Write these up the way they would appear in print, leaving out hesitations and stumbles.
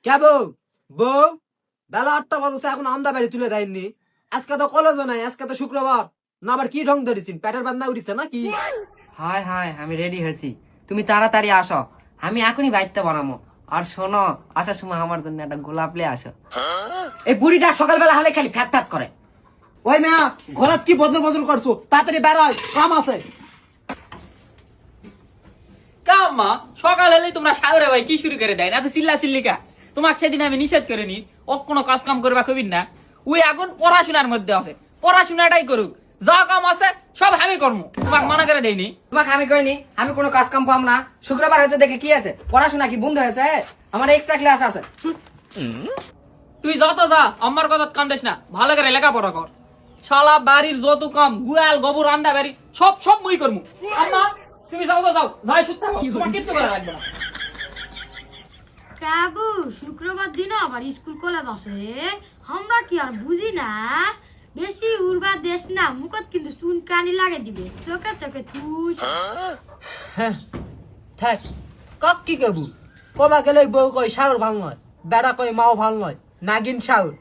কে বউ? বউ বেলা 8টা বাজছে এখন আমদা বাড়ি তুলে দেয়নি। আজকে তো কলেজ নাই, আজকে তো শুক্রবার। না আবার কি ঢং ধরেছেন? পেটের বান্ধা উঠিছে নাকি? হাই হাই, আমি রেডি হয়েছি, তুমি তাড়াতাড়ি আসো, আমি এখনই বাইতে বানাবো। আর শোনো, আসার সময় আমার জন্য একটা গোলাপ লে আসো। এই বুড়িটা সকালবেলা হলে খালি ফ্যাট ফ্যাট করে। ওই মেয়া, ঘরের কি বদল বদল করছো? তাড়াতাড়ি বেড়ায়, কাম আছে। কাম্মা সকাল হলেই তোমরা সাগরে ভাই কি শুরু করে দেয় না তো চিল্লা চিল্লিকা। তোমাকে সেদিন আমি নিষেধ করে নি, ও কোনো কাজ কাম করবা কবিন না। ওই এখন পড়াশোনার মধ্যে আছে, পড়াশোনাটাই করুক, যা কাম আছে সব আমি করবো, তোমাকে মানা করে দেয়নি। তোমাকে আমি কইনি আমি কোনো কাজ কাম পাম না। শুক্রবার হয়েছে দেখে কি আছে, পড়াশোনা কি বন্ধ হয়েছে? আমার এক্সট্রা ক্লাস আছে। তুই যত যা, আমার কথা কান্দিস না, ভালো করে লেখাপড়া কর। শালা বাড়ির যত কাম, গুয়াল গোবর রান্দা বাড়ি সব সব মুই করবো। আম্মা তুমি যাও তো যাও, যাই সুস্থ থাকো, তোমার কিচ্ছু করা লাগবে না। কাবু শুক্রবার দিন আবার স্কুল কলেজ আছে, আমরা কি আর বুঝি না? বেশি উড়বার দেশ না, মুখত কিন্তু চুন কানি লাগে দিবে, চোখে চোখে থুস। থাক, কক কি কবু? কবা গেলে বউ কই শাওর ভাল নয়, বেড়া কই মাও ভাল নয়, নাগিন শাওর।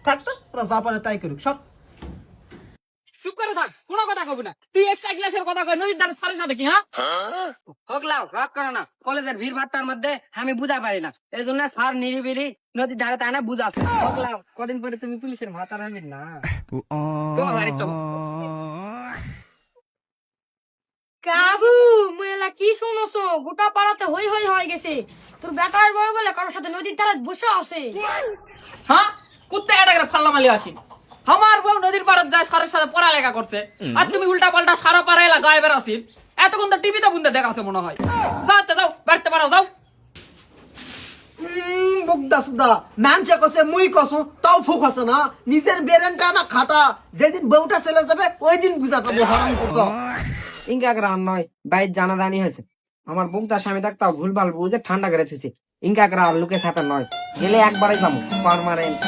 থাক তো, ওরা যা পারে তাই করুক সব। চুপ করে থাক, কোনো কথা কবি না। তুই এক্সট্রা ক্লাসের কথা কই নদীর ধারে সাথে সাথে কি? হ্যাঁ হোকলাও রাগ করো না, কলেজের ভিড় ভাট্টার মধ্যে আমি বুঝা পারি না, এই জন্য স্যার নিরিবিলি নদীর ধারে তাই না বুঝাছে। হোকলাও, কদিন পরে তুমি পুলিশের মাথা রাখবি না। তোমার বাড়ি চলো। কাবু মেলা কি শুনছো? গোটা পাড়াতে হই হই হয়ে গেছে, তোর বেটার বয় বলে কারোর সাথে নদীর ধারে বসে আছে। হ্যাঁ কুত্তে এটা করে ফাল্লা মালি আসি, আমার বউ নদীর পাড়ত যায় সারের সাথে পড়ালেখা করছে, আর তুমি উল্টা পাল্টা সারা পাড়া এলা গায়ে বেড়াছিস। এতক্ষণ তো টিভিতে বুনতে দেখাছে মনে হয়। যাতে যাও, বাড়তে পারো যাও। বুকদা সুদা নানচে কসে মুই কসো তাও ফুক আছে না, নিজের বেরেনটা না খাটা। যেদিন বউটা চলে যাবে ওই দিন বুঝা পাবো হারাম সুদা। ইনকা গ্রাম নয়, বাইর জানাজানি হয়েছে। আমার বুকটা স্বামী ডাক্তার ভুলভাল বুঝে ঠান্ডা করে থুছি। ইনকা গ্রা লুকে ছাপা নয়, গেলে একবারে যাবো পারমানেন্ট।